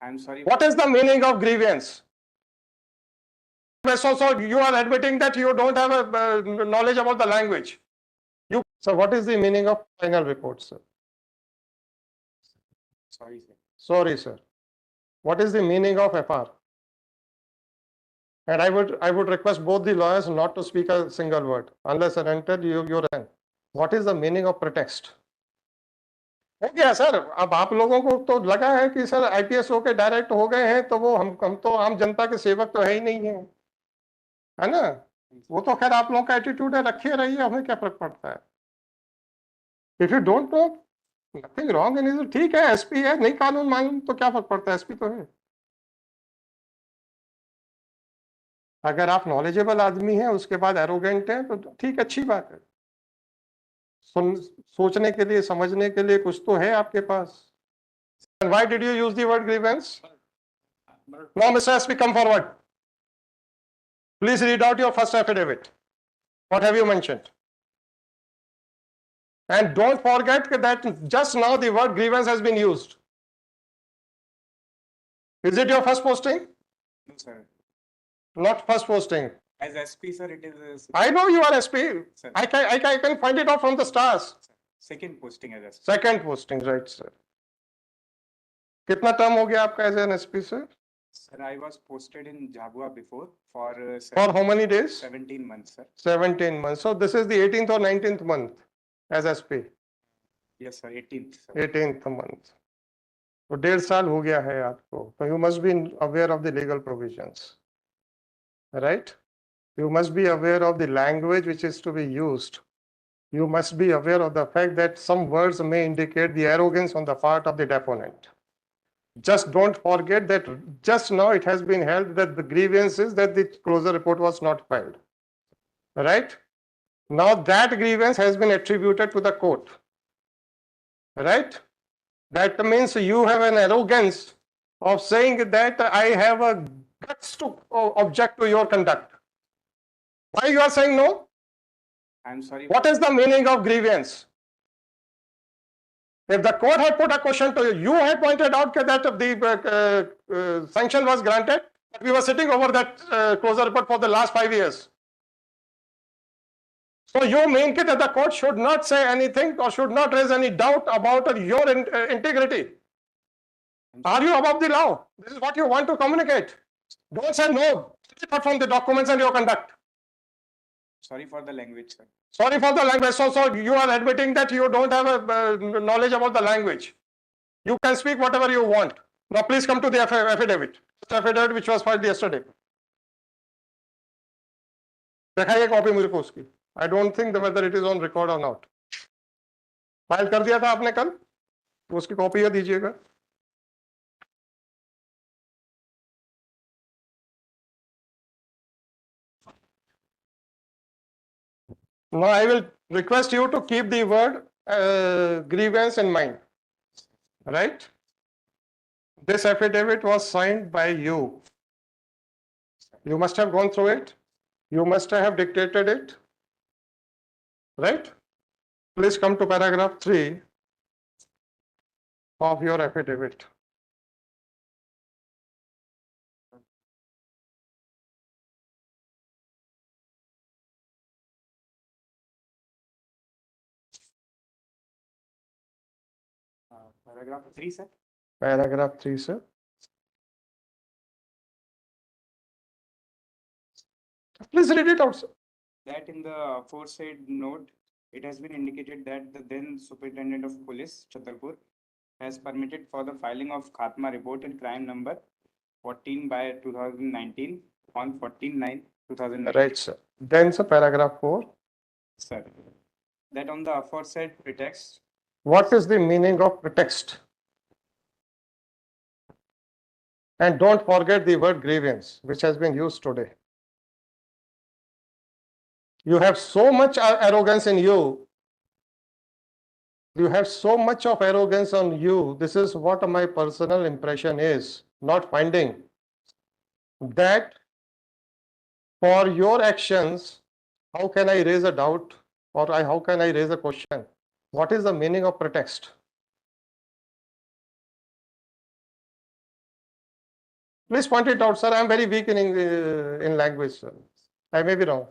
I'm sorry. What is the meaning of grievance? So you are admitting that you don't have a knowledge about the language. So what is the meaning of final report, sir? Sorry, sir. Sorry, sir. What is the meaning of FR? And I would request both the lawyers not to speak a single word unless and until you're in. What is the meaning of pretext? हो गया sir, अब आप लोगों को तो लगा है कि सर आईपीएस होके डायरेक्ट हो गए हैं तो वो हम तो आम जनता के सेवक तो है ही नहीं है ना? वो तो खैर आप लोगों का एटीट्यूड है, रखिए रहिए, हमें क्या फर्क पड़ता है? If you don't know nothing wrong in it, ठीक है, एसपी है, नहीं कानून मालूम तो क्या फर्क पड़ता है, एसपी तो है। अगर आप नॉलेजेबल आदमी हैं उसके बाद एरोगेंट हैं तो ठीक, अच्छी बात है। सोचने के लिए, समझने के लिए कुछ तो है आपके पास। Why did you use the word grievance? Now, Mr. SP, come forward. Please read out your first affidavit. What have you mentioned? And don't forget that just now the word grievance has been used. Is it your first posting? No, sir. Not first posting. As SP, sir, it is. I know you are SP. Sir. I can find it out from the stars. Second posting as SP. Second posting, right, sir. कितना term हो गया आपका as an SP, sir? Sir, I was posted in Jhabua before for how many days? 17 months, sir. 17 months. So this is the 18th or 19th month as SP. Yes, sir. 18th. Sir. 18th month. तो 1.5 साल हो गया है आपको, तो you must be aware of the legal provisions, right? You must be aware of the language which is to be used. You must be aware of the fact that some words may indicate the arrogance on the part of the deponent. Just don't forget that just now it has been held that the grievance is that the closure report was not filed, right? Now that grievance has been attributed to the court, right? That means you have an arrogance of saying that I have a guts to object to your conduct. Why you are saying no? I'm sorry. What is the meaning of grievance? If the court had put a question to you, you had pointed out that the sanction was granted. We were sitting over that closure report for the last 5 years. So you mean that the court should not say anything or should not raise any doubt about your integrity? Are you above the law? This is what you want to communicate. Don't say no. Apart from the documents and your conduct. Sorry for the language, sir. Sorry for the language. So you are admitting that you don't have a knowledge about the language. You can speak whatever you want. Now please come to the affidavit. Affidavit which was filed yesterday. दिखाइए copy मुझे को उसकी. I don't think whether it is on record or not. File कर दिया था आपने कल, उसकी कॉपी दीजिएगा. Now I will request you to keep the word grievance in mind, right? This affidavit was signed by you. You must have gone through it. You must have dictated it, right? Please come to paragraph 3 of your affidavit. Paragraph 3, sir. Paragraph 3, sir. Please read it out, sir. That in the aforesaid note, it has been indicated that the then Superintendent of Police, Chhatarpur, has permitted for the filing of Khatma report in crime number 14 by 2019 on 14/9/2019. Right, sir. Then, sir, paragraph 4. Sir, that on the aforesaid pretext. What is the meaning of pretext? And don't forget the word grievance, which has been used today. You have so much arrogance in you. You have so much of arrogance on you. This is what my personal impression is, not finding that for your actions, how can I raise a doubt or how can I raise a question? What is the meaning of pretext? Please point it out, sir. I am very weak in language, sir. I may be wrong.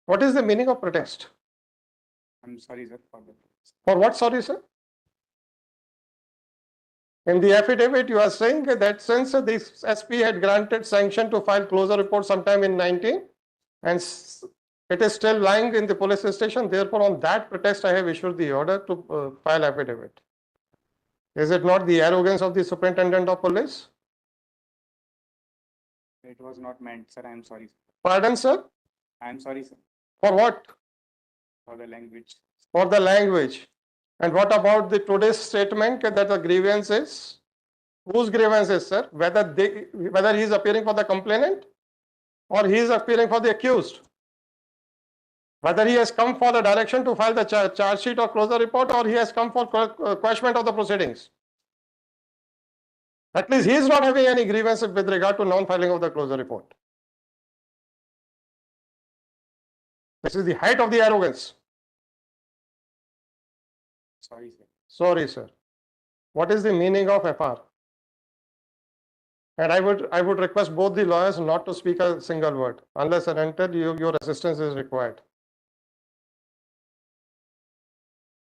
What is the meaning of pretext? I'm sorry, sir, for that. For what, sorry, sir? In the affidavit, you are saying that since this SP had granted sanction to file closure report sometime in 19, and it is still lying in the police station, therefore on that pretext I have issued the order to file affidavit. Is it not the arrogance of the superintendent of police? It was not meant, sir. I'm sorry. Pardon, sir? I'm sorry, sir, For what? for the language. For the language. And what about the today's statement that the grievance is? Whose grievance is, sir? Whether he is appearing for the complainant or he is appearing for the accused? Whether he has come for the direction to file the charge sheet or closure report, or he has come for quashment of the proceedings. At least he is not having any grievance with regard to non-filing of the closure report. This is the height of the arrogance. Sorry, sir. Sorry, sir. What is the meaning of FR? And I would request both the lawyers not to speak a single word unless and until your assistance is required.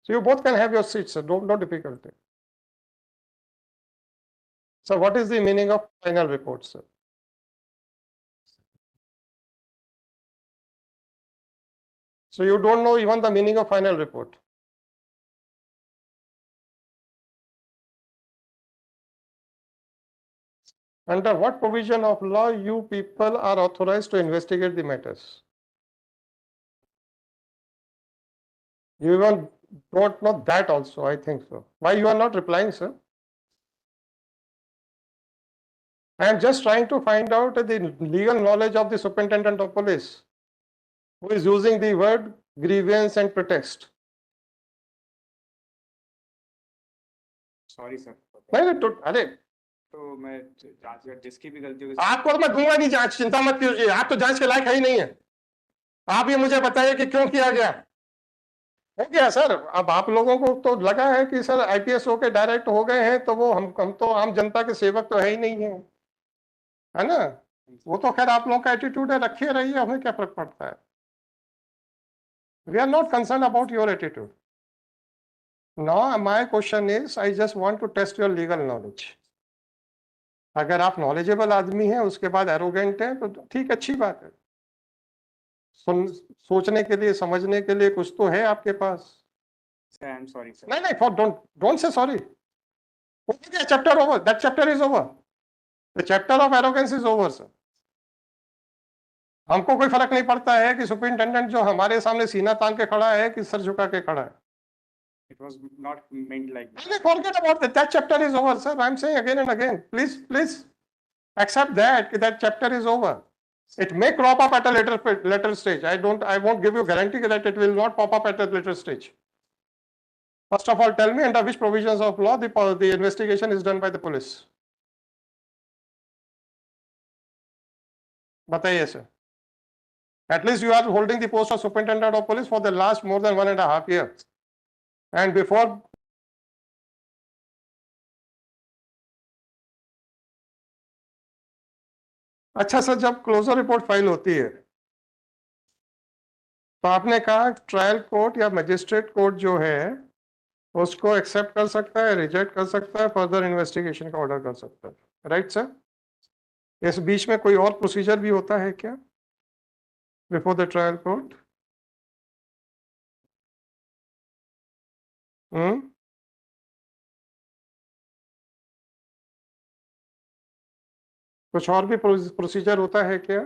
So you both can have your seats, sir. No difficulty. So what is the meaning of final report, sir? So you don't know even the meaning of final report. Under what provision of law you people are authorized to investigate the matters? You even don't know that also, I think so. Why you are not replying, sir? I am just trying to find out the legal knowledge of the superintendent of police, who is using the word grievance and pretext. Sorry, sir. नहीं अरे तो मैं जांच जिसकी भी गलती होगी आपको तो मैं दूंगा नहीं जांच, चिंता मत कीजिए, आप तो जांच के लायक है ही नहीं है। आप ये मुझे बताइए कि क्यों किया गया। हो गया सर, अब आप लोगों को तो लगा है कि सर आईपीएस होके डायरेक्ट हो गए हैं, तो वो हम तो आम जनता के सेवक तो है ही नहीं है ना। वो तो खैर आप लोगों का एटीट्यूड है, रखिए रहिए, हमें क्या फर्क पड़ता है। We are not concern about your attitude. Now my question is, I just want to test your legal knowledge. अगर आप नॉलेजेबल आदमी हैं, उसके बाद एरोगेंट हैं, तो ठीक, अच्छी बात है। सोचने के लिए, समझने के लिए कुछ तो है आपके पास। Sir, I'm sorry, sir. नहीं, don't say sorry. Chapter over. That chapter is over. The chapter of arrogance is over, sir. हमको कोई फर्क नहीं पड़ता है कि सुपरिंटेंडेंट जो हमारे सामने सीना तान के खड़ा है कि सर झुका के खड़ा है। It was not meant like that. Forget about that. That chapter is over, sir. I'm saying again and again. Please accept that chapter is over. It may crop up at a later stage. I won't give you guarantee that it will not pop up at a later stage. First of all, tell me under which provisions of law the investigation is done by the police. बताइए sir. At least you are holding the post of superintendent of police for the last more than 1.5 years. And before अच्छा sir, जब closure report file होती है तो आपने कहा trial court या magistrate court जो है उसको एक्सेप्ट कर सकता है, रिजेक्ट कर सकता है, फर्दर इन्वेस्टिगेशन का ऑर्डर कर सकता है, राइट सर? इस बीच में कोई और प्रोसीजर भी होता है क्या बिफोर द ट्रायल कोर्ट? कुछ और भी प्रोसीजर होता है क्या?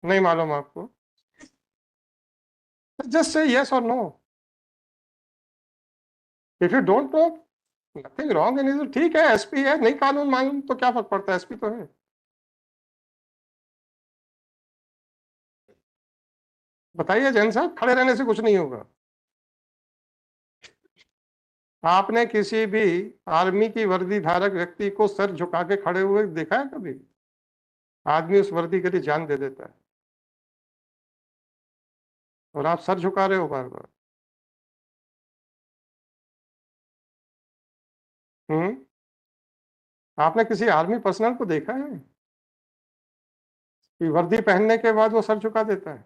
नहीं मालूम आपको? जस्ट से यस और no. If you don't know, nothing wrong in it. ठीक है, एसपी है, नहीं कानून मालूम तो क्या फर्क पड़ता है, एसपी तो है। बताइए जैन साहब, खड़े रहने से कुछ नहीं होगा। आपने किसी भी आर्मी की वर्दी धारक व्यक्ति को सर झुका के खड़े हुए देखा है कभी? आदमी उस वर्दी के लिए जान दे देता है। और आप सर झुका रहे हो बार बार। आपने किसी आर्मी पर्सनल को देखा है कि वर्दी पहनने के बाद वो सर झुका देता है?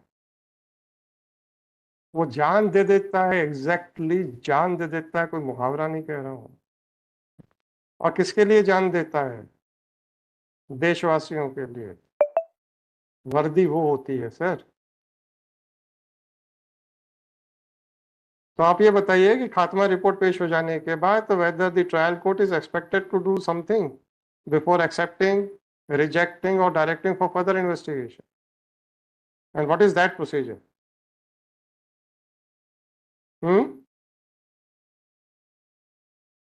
वो जान दे देता है, एग्जैक्टली जान दे देता है, कोई मुहावरा नहीं कह रहा हूं। और किसके लिए जान देता है? देशवासियों के लिए। वर्दी वो होती है सर। तो आप ये बताइए कि खात्मा रिपोर्ट पेश हो जाने के बाद तो whether the trial court is expected to do something before accepting, rejecting और directing for further investigation, and what is that procedure?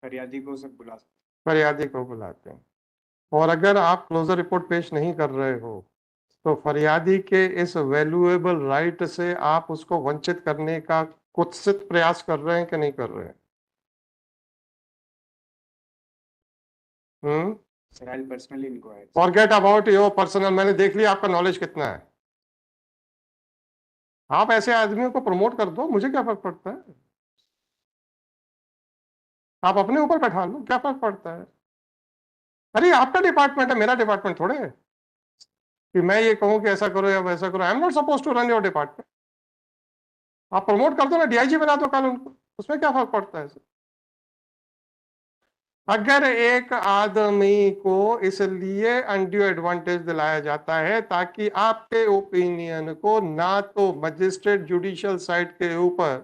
फरियादी को सब बुला सकते फरियादी को बुलाते हैं। और अगर आप क्लोजर रिपोर्ट पेश नहीं कर रहे हो तो फरियादी के इस वैल्यूएबल राइट से आप उसको वंचित करने का कुत्सित प्रयास कर रहे हैं कि नहीं कर रहे हैं? Sir, I personally inquire. Forget about your personal, मैंने देख लिया आपका नॉलेज कितना है। आप ऐसे आदमियों को प्रमोट कर दो, मुझे क्या फर्क पड़ता है? आप अपने ऊपर बैठा लो, क्या फर्क पड़ता है? अरे आपका डिपार्टमेंट है, मेरा डिपार्टमेंट थोड़े है कि मैं ये कहूं कि ऐसा करो या वैसा करो। I am not suppose to run your department. आप प्रमोट कर दो ना, डीआईजी बना दो कल उनको, उसमें क्या फर्क पड़ता है? अगर एक आदमी को इसलिए अनड्यू एडवांटेज दिलाया जाता है ताकि आपके ओपिनियन को ना तो मजिस्ट्रेट जुडिशियल साइड के ऊपर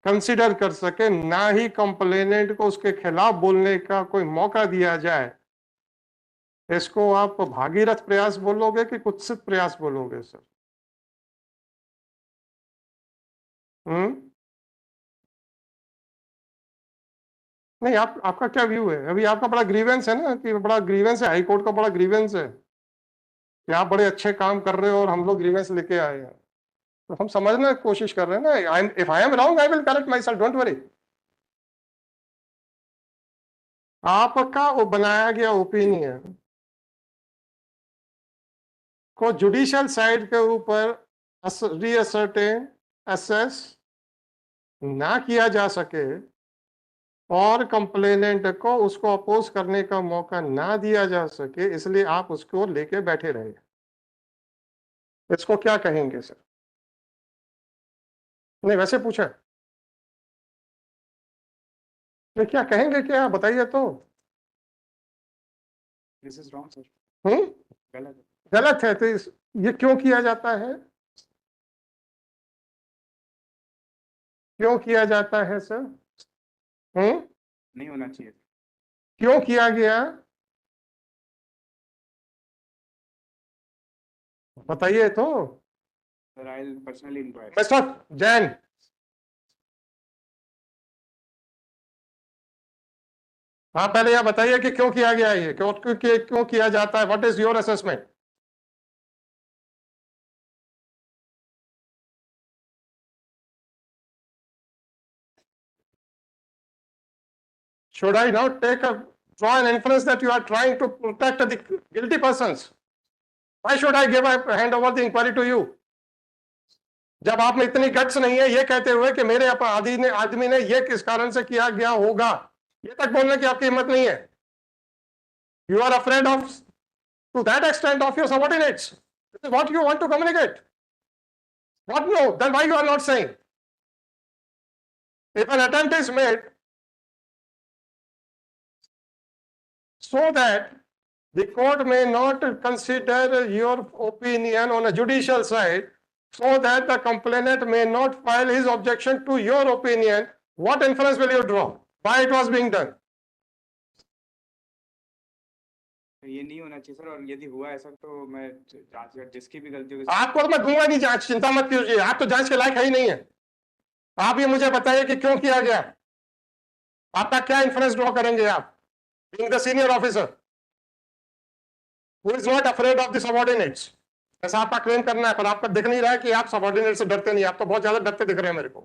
कंसिडर कर सके, ना ही कंप्लेनेंट को उसके खिलाफ बोलने का कोई मौका दिया जाए, इसको आप भागीरथ प्रयास बोलोगे कि कुत्सित प्रयास बोलोगे सर? नहीं, आपका क्या व्यू है? अभी आपका बड़ा ग्रीवेंस है ना, कि बड़ा ग्रीवेंस है, हाई कोर्ट का बड़ा ग्रीवेंस है कि आप बड़े अच्छे काम कर रहे हो और हम लोग ग्रीवेंस लेके आए हैं। तो हम समझने की कोशिश कर रहे हैं ना। If I am wrong I will correct my self, don't worry. आपका वो बनाया गया ओपिनियन को जुडिशियल साइड के ऊपर रीअसर्टेन, असेस ना किया जा सके और कंप्लेनेंट को उसको अपोज करने का मौका ना दिया जा सके, इसलिए आप उसको लेके बैठे रहे। इसको क्या कहेंगे सर? नहीं, वैसे पूछा। नहीं, क्या कहेंगे, क्या बताइए तो। This is wrong sir. Hmm गलत है। गलत है तो ये क्यों किया जाता है? क्यों किया जाता है सर? नहीं होना चाहिए। क्यों किया गया? बताइए तो। Sir, I personally inquire. Mister Jain, हाँ पहले यह बताइए कि क्यों किया गया है ये, क्यों किया जाता है? What is your assessment? Should I now draw an inference that you are trying to protect the guilty persons? Why should I hand over the inquiry to you? जब आप में इतनी गट्स नहीं है ये कहते हुए कि मेरे आदमी ने ये किस कारण से किया गया होगा, ये तक बोलने की आपकी हिम्मत नहीं है। You are afraid of, to that extent, of your subordinates. This is what you want to communicate. What? No, then why you are not saying? If an attempt is made so that the court may not consider your opinion on a judicial side, so that the complainant may not file his objection to your opinion, what inference will you draw? Why it was being done? ये नहीं होना चाहिए sir, और यदि हुआ ऐसा तो मैं जांच जिसकी भी गलती होगी। आपको तो मैं दूंगा नहीं जांच, चिंता मत कीजिए, आप तो जांच के लायक है ही नहीं है। आप ये मुझे बताइए कि क्यों किया गया, आपका क्या इन्फ्रेंस ड्रॉ करेंगे आप, being the senior officer who is not afraid of the subordinates? ऐसा आपका क्लेम करना है, पर आपका दिख नहीं रहा है कि आप सबॉर्डिनेट से डरते नहीं, आप तो बहुत ज्यादा डरते दिख रहे हैं मेरे को।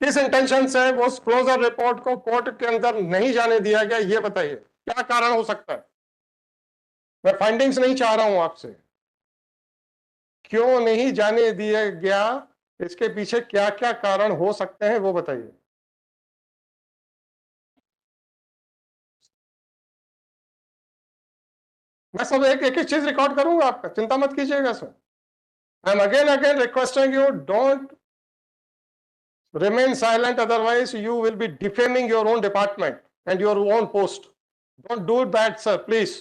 किस इंटेंशन से उस क्लोजर रिपोर्ट को कोर्ट के अंदर नहीं जाने दिया गया, ये बताइए, क्या कारण हो सकता है? मैं फाइंडिंग्स नहीं चाह रहा हूं आपसे, क्यों नहीं जाने दिया गया, इसके पीछे क्या क्या कारण हो सकते हैं वो बताइए। मैं सब एक एक चीज रिकॉर्ड करूंगा आपका, चिंता मत कीजिएगा sir. I am again requesting you, don't remain silent, otherwise you will be defaming your own department and your own post. Don't do that sir, please.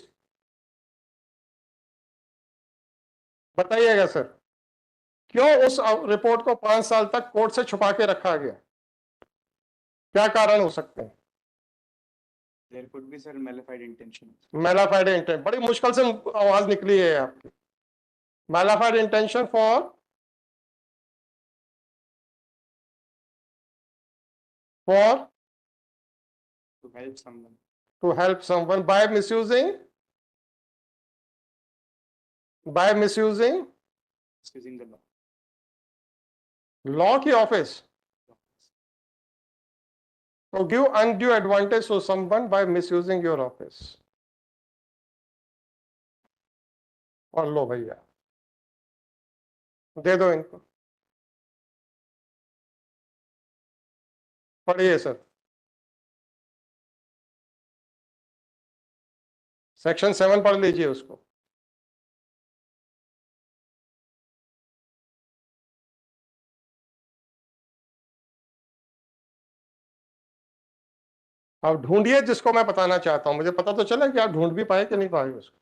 बताइएगा सर, क्यों उस रिपोर्ट को 5 साल तक कोर्ट से छुपा के रखा गया, क्या कारण हो सकते हैं? There could be, sir, malified intention. Mala fide intention, बड़ी मुश्किल से आवाज निकली है आपकी। Mala fide intention for To help someone. to help someone by misusing Excusing the law. law की office, to give undue advantage to someone by misusing your office। और लो भैया, दे दो इनको, पढ़िए सर। सेक्शन 7 पढ़ लीजिए उसको। आप ढूंढिए जिसको मैं बताना चाहता हूं, मुझे पता तो चला कि आप ढूंढ भी पाए कि नहीं पाए उसको।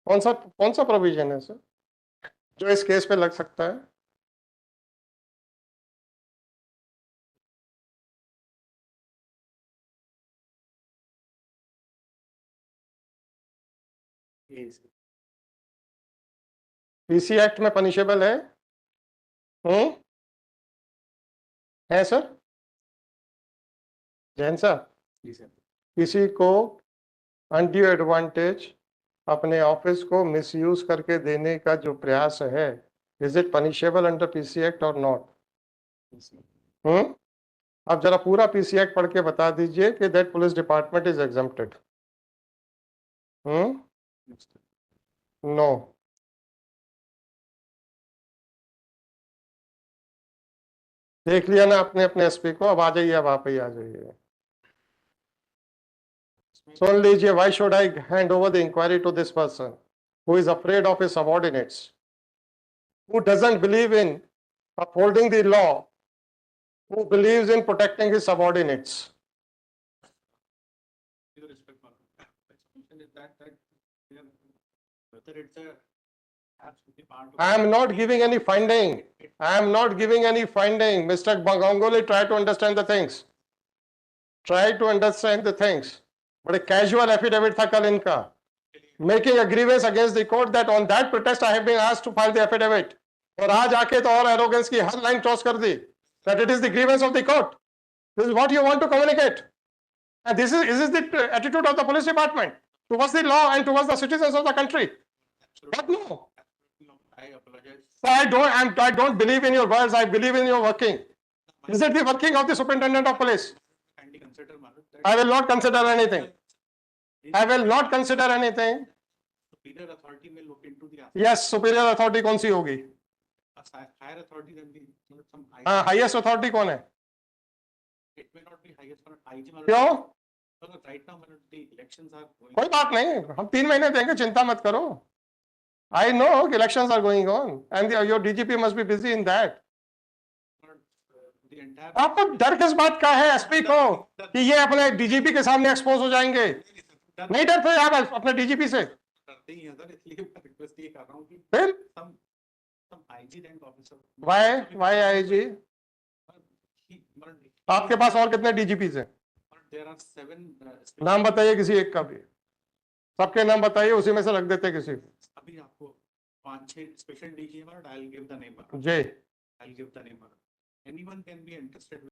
कौन सा प्रोविजन है सर जो इस केस पे लग सकता है? Yes. पीसी एक्ट में पनिशेबल है? है सर जैन साहब? Yes, sir. किसी को अनड्यू एडवांटेज अपने ऑफिस को मिसयूज करके देने का जो प्रयास है, is it punishable under PC act और नॉट? Yes, sir. आप जरा पूरा पीसी एक्ट पढ़ के बता दीजिए कि that police department is exempted. Yes, sir. No. देख लिया ना अपने अपने एसपी को, अब आ जाइए, अब आप ही आ जाइए। सुन लीजिए, why should I hand over the inquiry to this person who is afraid of his subordinates, who doesn't believe in upholding the law, who believes in protecting his subordinates? Due respect, explanation is that whether it's a absolutely part of. I am not giving any finding. I am not giving any finding. Mr. Ganguly, try to understand the things. Try to understand the things. बड़े casual affidavit था कल इनका, making a grievance against the court that on that protest I have been asked to file the affidavit. और आज आके तो और arrogance की हर line cross कर दी, that it is the grievance of the court. This is what you want to communicate, and this is the attitude of the police department towards the law and towards the citizens of the country. But no, I apologize. I don't believe in your words. I believe in your working. Is it the working of the superintendent of police? Kindly consider, Madam, that I will not consider anything. I will not consider anything. superior authority may look into the. Yes, superior authority कौन सी होगी? Higher authority than the some. हाँ, highest authority कौन है? It may not be highest, but IG. क्यों? Right now, when the elections are going. कोई बात नहीं, हम 3 महीने देंगे, चिंता मत करो। I know elections are going on, and your DGP must be busy in that. The entire. आपको डर किस बात का है एसपी को कि ये अपने डीजीपी के सामने एक्सपोज हो जाएंगे? नहीं डरते आप अपने डीजीपी से? डरते ही हैं सर, इसलिए मैं रिक्वेस्ट ये कर रहा हूँ कि फिर some IG rank officer. why IG? आपके पास और कितने डीजीपी हैं? There are 7. नाम बताइए किसी एक का भी, सबके नाम बताइए, उसी में से रख देते किसी को। अभी आपको 5-6 स्पेशल डीजी है, I'll give the name. Ji, I'll give the name. Anyone can be interested.